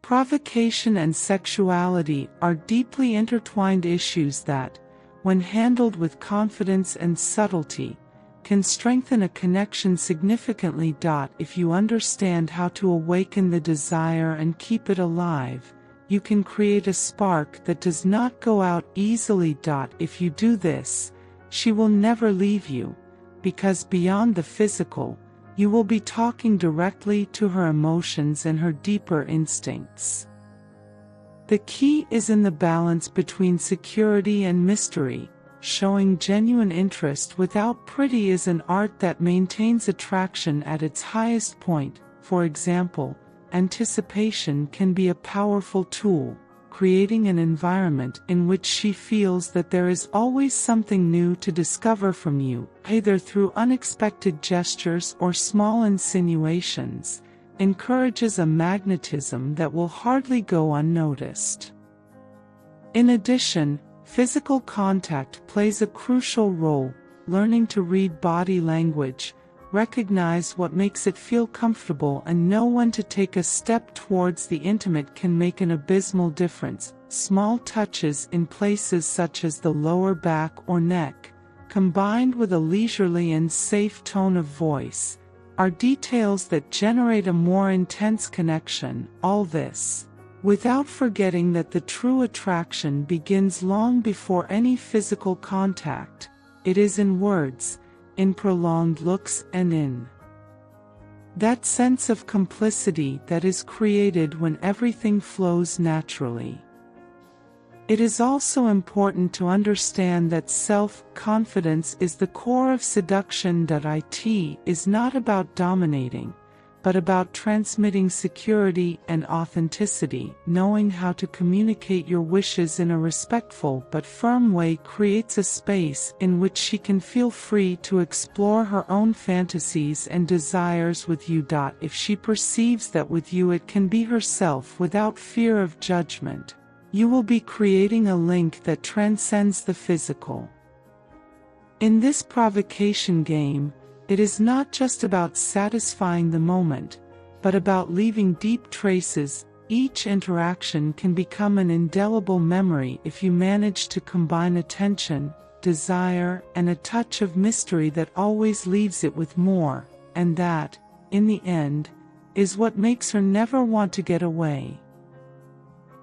Provocation and sexuality are deeply intertwined issues that, when handled with confidence and subtlety, can strengthen a connection significantly. If you understand how to awaken the desire and keep it alive, you can create a spark that does not go out easily. If you do this, she will never leave you, because beyond the physical, you will be talking directly to her emotions and her deeper instincts. The key is in the balance between security and mystery. Showing genuine interest without pretty is an art that maintains attraction at its highest point. For example, anticipation can be a powerful tool, creating an environment in which she feels that there is always something new to discover from you, either through unexpected gestures or small insinuations, encourages a magnetism that will hardly go unnoticed. In addition, physical contact plays a crucial role. Learning to read body language, recognize what makes it feel comfortable, and know when to take a step towards the intimate can make an abysmal difference. Small touches in places such as the lower back or neck, combined with a leisurely and safe tone of voice, are details that generate a more intense connection. All this, without forgetting that the true attraction begins long before any physical contact. It is in words, in prolonged looks, and in that sense of complicity that is created when everything flows naturally. It is also important to understand that self-confidence is the core of seduction. It is not about dominating, but about transmitting security and authenticity. Knowing how to communicate your wishes in a respectful but firm way creates a space in which she can feel free to explore her own fantasies and desires with you. If she perceives that with you it can be herself without fear of judgment, you will be creating a link that transcends the physical. In this provocation game, it is not just about satisfying the moment, but about leaving deep traces. Each interaction can become an indelible memory if you manage to combine attention, desire, and a touch of mystery that always leaves it with more, and that, in the end, is what makes her never want to get away.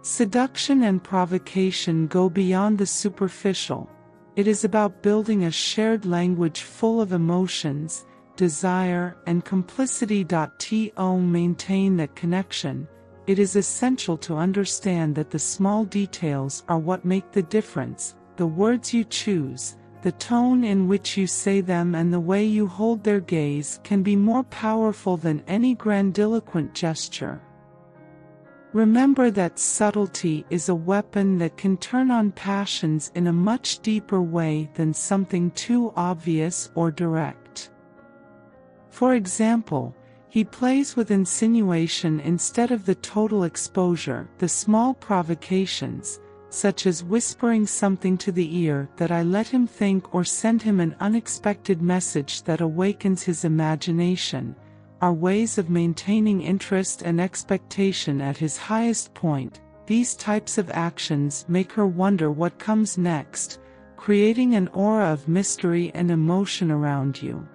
Seduction and provocation go beyond the superficial. It is about building a shared language full of emotions, desire, and complicity. To maintain that connection, it is essential to understand that the small details are what make the difference. The words you choose, the tone in which you say them, and the way you hold their gaze can be more powerful than any grandiloquent gesture. Remember that subtlety is a weapon that can turn on passions in a much deeper way than something too obvious or direct. For example, he plays with insinuation instead of the total exposure. The small provocations, such as whispering something to the ear that I let him think, or send him an unexpected message that awakens his imagination, are ways of maintaining interest and expectation at his highest point. These types of actions make her wonder what comes next, creating an aura of mystery and emotion around you.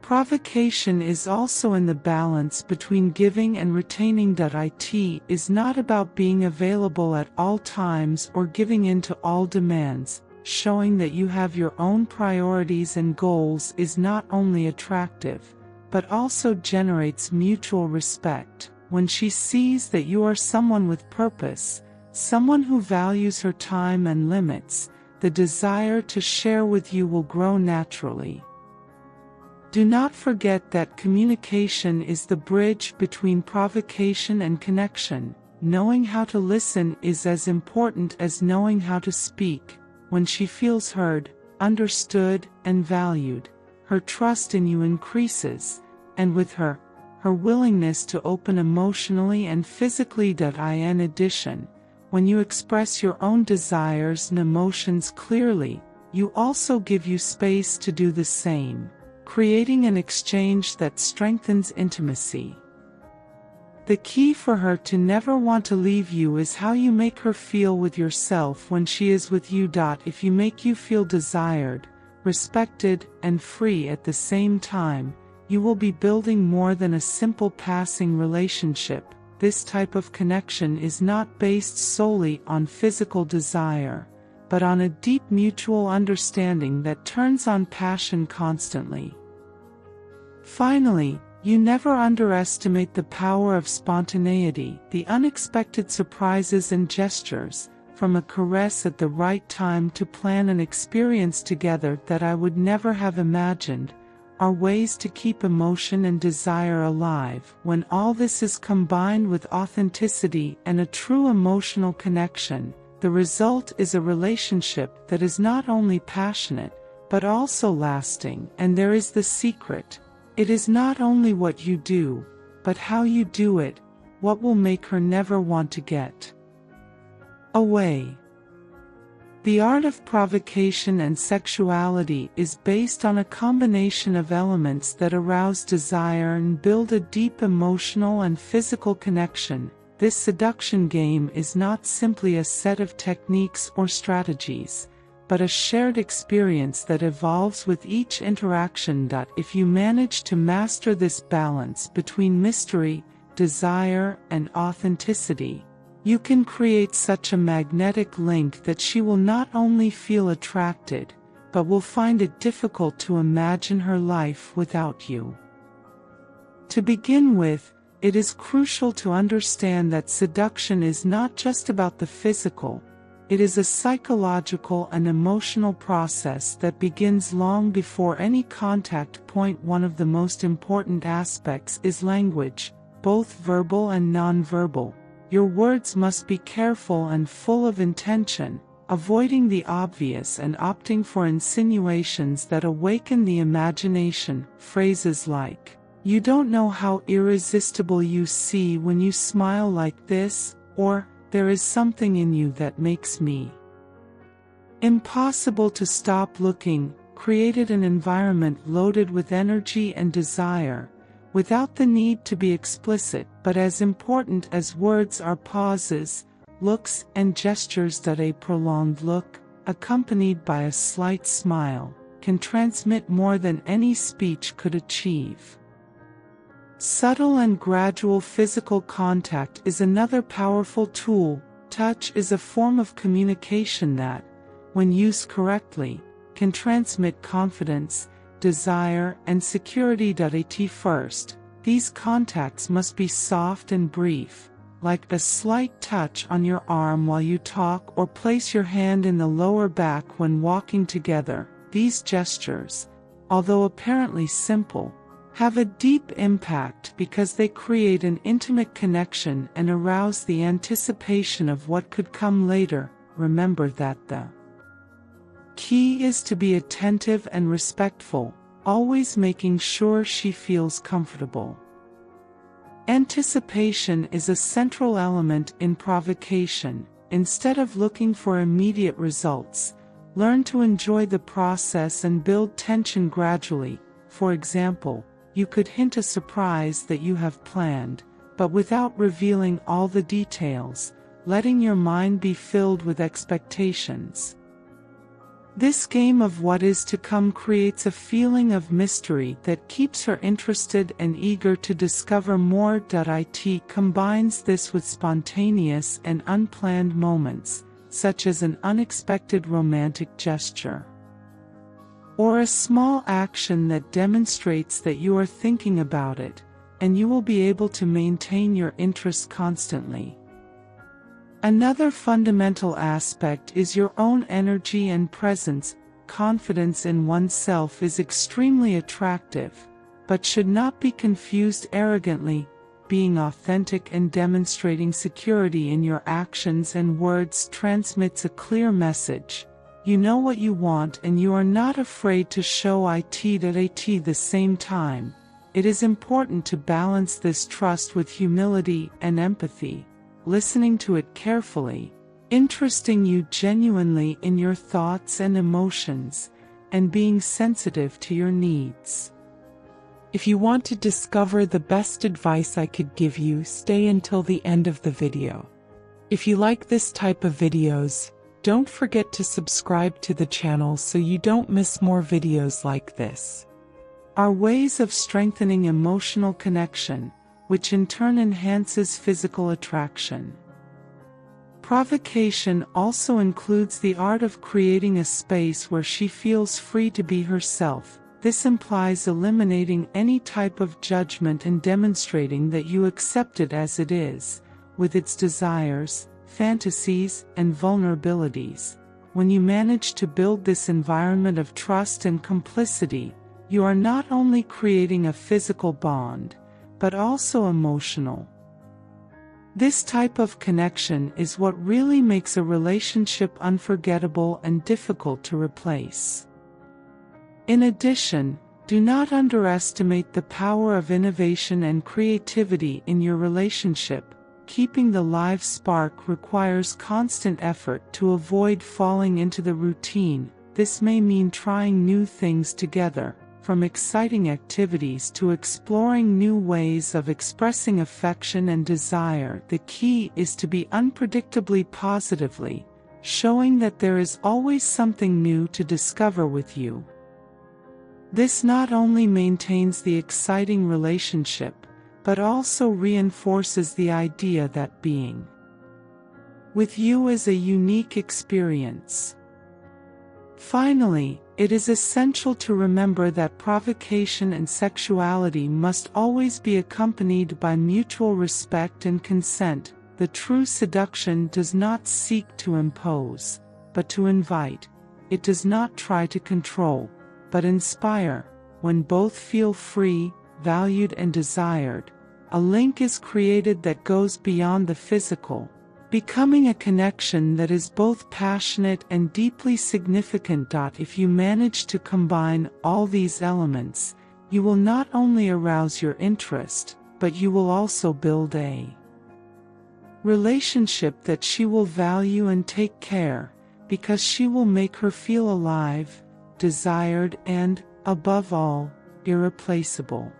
Provocation is also in the balance between giving and retaining. It is not about being available at all times or giving in to all demands. Showing that you have your own priorities and goals is not only attractive, but also generates mutual respect. When she sees that you are someone with purpose, someone who values her time and limits, the desire to share with you will grow naturally. Do not forget that communication is the bridge between provocation and connection. Knowing how to listen is as important as knowing how to speak. When she feels heard, understood, and valued, her trust in you increases, and with her, her willingness to open emotionally and physically. In addition, when you express your own desires and emotions clearly, you also give you space to do the same, creating an exchange that strengthens intimacy. The key for her to never want to leave you is how you make her feel with yourself when she is with you. If you make you feel desired, respected, and free at the same time, you will be building more than a simple passing relationship. This type of connection is not based solely on physical desire, but on a deep mutual understanding that turns on passion constantly. Finally, you never underestimate the power of spontaneity, the unexpected surprises and gestures, from a caress at the right time to plan an experience together that I would never have imagined, are ways to keep emotion and desire alive. When all this is combined with authenticity and a true emotional connection, the result is a relationship that is not only passionate, but also lasting. And there is the secret. It is not only what you do, but how you do it, what will make her never want to get away. The art of provocation and sexuality is based on a combination of elements that arouse desire and build a deep emotional and physical connection. This seduction game is not simply a set of techniques or strategies, but a shared experience that evolves with each interaction. If you manage to master this balance between mystery, desire, and authenticity, you can create such a magnetic link that she will not only feel attracted, but will find it difficult to imagine her life without you. To begin with, it is crucial to understand that seduction is not just about the physical. It is a psychological and emotional process that begins long before any contact point. One of the most important aspects is language, both verbal and nonverbal. Your words must be careful and full of intention, avoiding the obvious and opting for insinuations that awaken the imagination. Phrases like, "You don't know how irresistible you see when you smile like this," or "There is something in you that makes me impossible to stop looking," created an environment loaded with energy and desire, without the need to be explicit. But as important as words are pauses, looks, and gestures. A prolonged look, accompanied by a slight smile, can transmit more than any speech could achieve. Subtle and gradual physical contact is another powerful tool. Touch is a form of communication that, when used correctly, can transmit confidence, desire, and security. At first, these contacts must be soft and brief, like a slight touch on your arm while you talk or place your hand in the lower back when walking together. These gestures, although apparently simple, have a deep impact because they create an intimate connection and arouse the anticipation of what could come later. Remember that the key is to be attentive and respectful, always making sure she feels comfortable. Anticipation is a central element in provocation. Instead of looking for immediate results, learn to enjoy the process and build tension gradually. For example, you could hint a surprise that you have planned, but without revealing all the details, letting your mind be filled with expectations. This game of what is to come creates a feeling of mystery that keeps her interested and eager to discover more. It combines this with spontaneous and unplanned moments, such as an unexpected romantic gesture or a small action that demonstrates that you are thinking about it, and you will be able to maintain your interest constantly. Another fundamental aspect is your own energy and presence. Confidence in oneself is extremely attractive, but should not be confused arrogantly. Being authentic and demonstrating security in your actions and words transmits a clear message. You know what you want and you are not afraid to show it. At the same time, it is important to balance this trust with humility and empathy, listening to it carefully, interesting you genuinely in your thoughts and emotions, and being sensitive to your needs. If you want to discover the best advice I could give you, stay until the end of the video. If you like this type of videos, don't forget to subscribe to the channel so you don't miss more videos like this. Are ways of strengthening emotional connection, which in turn enhances physical attraction. Provocation also includes the art of creating a space where she feels free to be herself. This implies eliminating any type of judgment and demonstrating that you accept it as it is, with its desires, fantasies, and vulnerabilities. When you manage to build this environment of trust and complicity, you are not only creating a physical bond, but also emotional. This type of connection is what really makes a relationship unforgettable and difficult to replace. In addition, do not underestimate the power of innovation and creativity in your relationship. Keeping the live spark requires constant effort to avoid falling into the routine. This may mean trying new things together, from exciting activities to exploring new ways of expressing affection and desire. The key is to be unpredictably positively, showing that there is always something new to discover with you. This not only maintains the exciting relationship, but also reinforces the idea that being with you is a unique experience. Finally, it is essential to remember that provocation and sexuality must always be accompanied by mutual respect and consent. The true seduction does not seek to impose, but to invite. It does not try to control, but inspire. When both feel free, valued, and desired, a link is created that goes beyond the physical, becoming a connection that is both passionate and deeply significant. If you manage to combine all these elements, you will not only arouse your interest, but you will also build a relationship that she will value and take care, because she will make her feel alive, desired, and, above all, irreplaceable.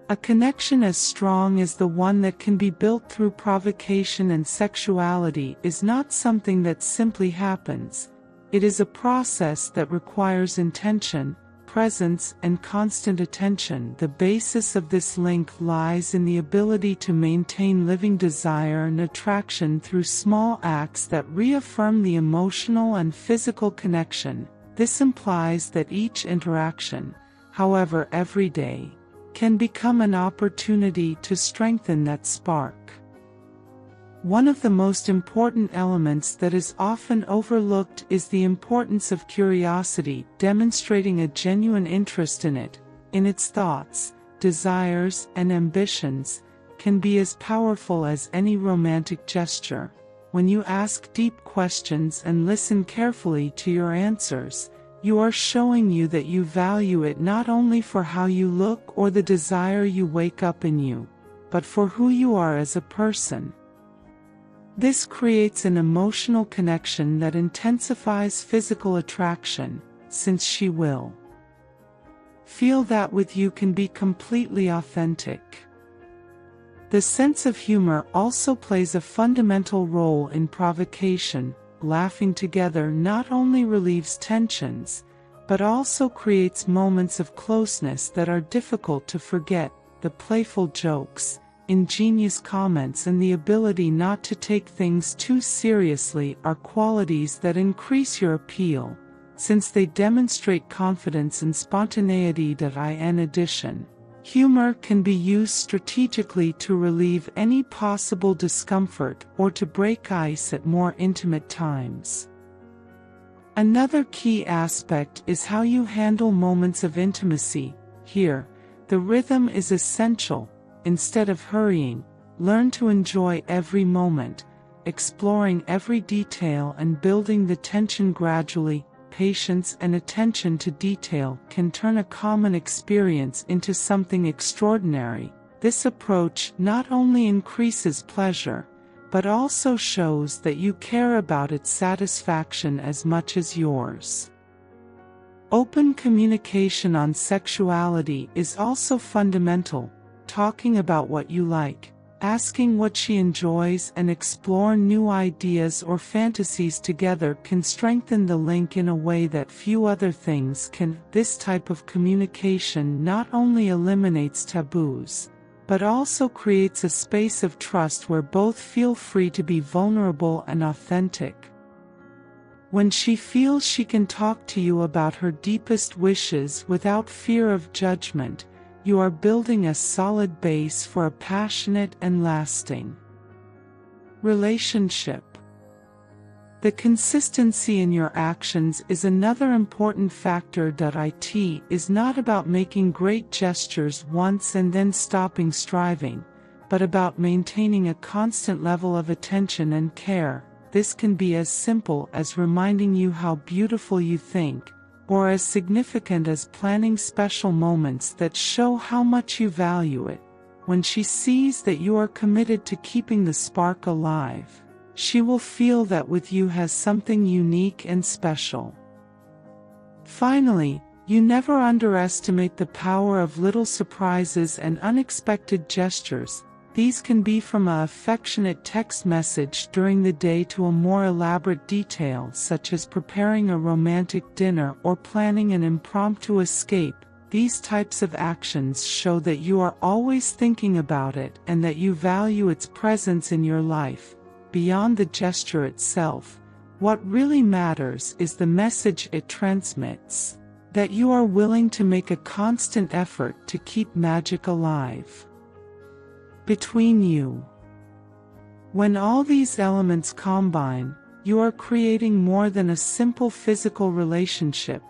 A connection as strong as the one that can be built through provocation and sexuality is not something that simply happens. It is a process that requires intention, presence, and constant attention. The basis of this link lies in the ability to maintain living desire and attraction through small acts that reaffirm the emotional and physical connection. This implies that each interaction, however everyday, can become an opportunity to strengthen that spark. One of the most important elements that is often overlooked is the importance of curiosity. Demonstrating a genuine interest in its thoughts, desires, and ambitions, can be as powerful as any romantic gesture. When you ask deep questions and listen carefully to your answers, you are showing you that you value it not only for how you look or the desire you wake up in you, but for who you are as a person. This creates an emotional connection that intensifies physical attraction, since she will feel that with you can be completely authentic. The sense of humor also plays a fundamental role in provocation. Laughing together not only relieves tensions, but also creates moments of closeness that are difficult to forget. The playful jokes, ingenious comments, and the ability not to take things too seriously are qualities that increase your appeal, since they demonstrate confidence and spontaneity. In addition, humor can be used strategically to relieve any possible discomfort or to break ice at more intimate times. Another key aspect is how you handle moments of intimacy. Here, the rhythm is essential. Instead of hurrying, learn to enjoy every moment, exploring every detail and building the tension gradually. Patience and attention to detail can turn a common experience into something extraordinary. This approach not only increases pleasure, but also shows that you care about its satisfaction as much as yours. Open communication on sexuality is also fundamental. Talking about what you like, asking what she enjoys, and explore new ideas or fantasies together can strengthen the link in a way that few other things can. This type of communication not only eliminates taboos, but also creates a space of trust where both feel free to be vulnerable and authentic. When she feels she can talk to you about her deepest wishes without fear of judgment, you are building a solid base for a passionate and lasting relationship. The consistency in your actions is another important factor. It is not about making great gestures once and then stopping striving, but about maintaining a constant level of attention and care. This can be as simple as reminding you how beautiful you think, or as significant as planning special moments that show how much you value it. When she sees that you are committed to keeping the spark alive, she will feel that with you has something unique and special. Finally, you never underestimate the power of little surprises and unexpected gestures. These can be from an affectionate text message during the day to a more elaborate detail such as preparing a romantic dinner or planning an impromptu escape. These types of actions show that you are always thinking about it and that you value its presence in your life. Beyond the gesture itself, what really matters is the message it transmits, that you are willing to make a constant effort to keep magic alive between you. When all these elements combine, you are creating more than a simple physical relationship.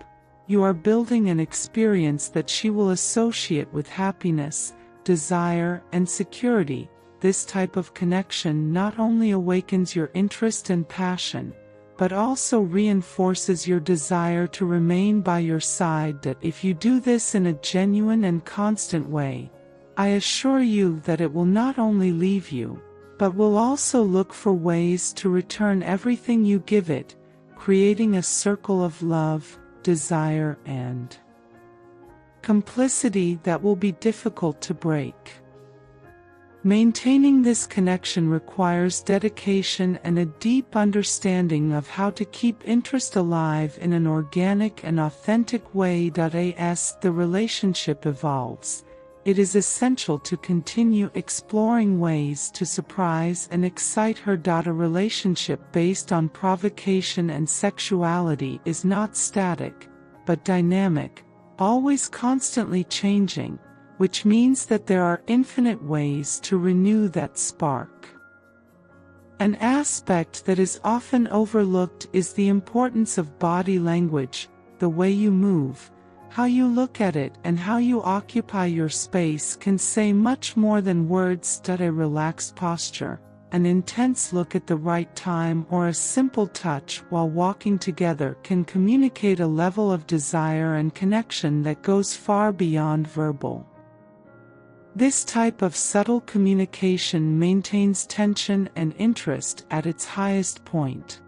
You are building an experience that she will associate with happiness, desire, and security. This type of connection not only awakens your interest and passion, but also reinforces your desire to remain by your side. That if you do this in a genuine and constant way, I assure you that it will not only leave you, but will also look for ways to return everything you give it, creating a circle of love, desire, and complicity that will be difficult to break. Maintaining this connection requires dedication and a deep understanding of how to keep interest alive in an organic and authentic way. As the relationship evolves, it is essential to continue exploring ways to surprise and excite her. A relationship based on provocation and sexuality is not static, but dynamic, always constantly changing, which means that there are infinite ways to renew that spark. An aspect that is often overlooked is the importance of body language. The way you move, how you look at it, and how you occupy your space can say much more than words. A relaxed posture, an intense look at the right time, or a simple touch while walking together can communicate a level of desire and connection that goes far beyond verbal. This type of subtle communication maintains tension and interest at its highest point.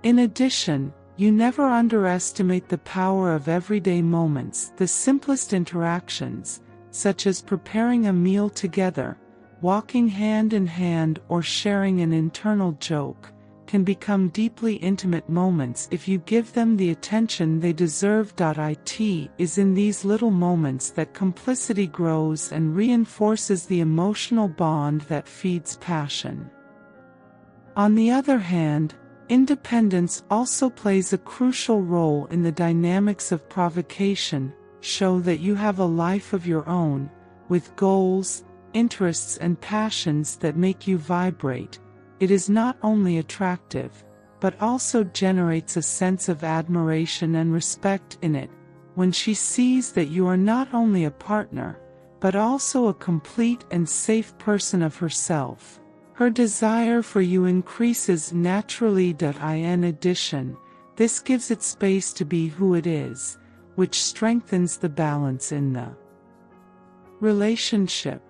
In addition, you never underestimate the power of everyday moments. The simplest interactions, such as preparing a meal together, walking hand in hand, or sharing an internal joke, can become deeply intimate moments if you give them the attention they deserve. It is in these little moments that complicity grows and reinforces the emotional bond that feeds passion. On the other hand, independence also plays a crucial role in the dynamics of provocation. Show that you have a life of your own, with goals, interests, and passions that make you vibrate. It is not only attractive, but also generates a sense of admiration and respect in it. When she sees that you are not only a partner, but also a complete and safe person of herself, her desire for you increases naturally. In addition, this gives it space to be who it is, which strengthens the balance in the relationship.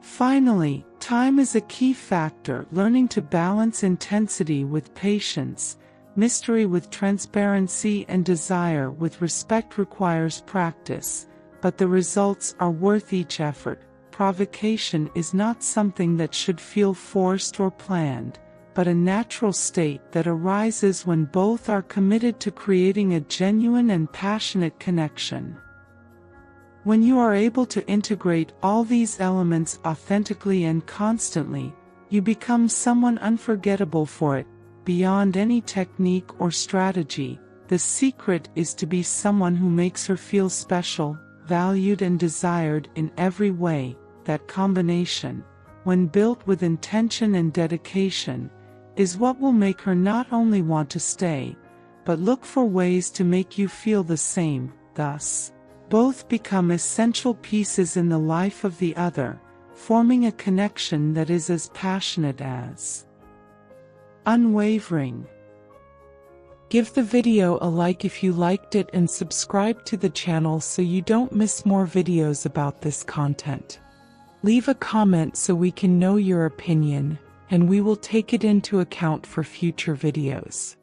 Finally, time is a key factor. Learning to balance intensity with patience, Mystery with transparency and desire with respect requires practice, but the results are worth each effort. Provocation is not something that should feel forced or planned, but a natural state that arises when both are committed to creating a genuine and passionate connection. When you are able to integrate all these elements authentically and constantly, you become someone unforgettable for it. Beyond any technique or strategy, the secret is to be someone who makes her feel special, valued and desired in every way. That combination, when built with intention and dedication, is what will make her not only want to stay, but look for ways to make you feel the same. Thus, both become essential pieces in the life of the other, forming a connection that is as passionate as unwavering. Give the video a like if you liked it and subscribe to the channel so you don't miss more videos about this content. Leave a comment so we can know your opinion, and we will take it into account for future videos.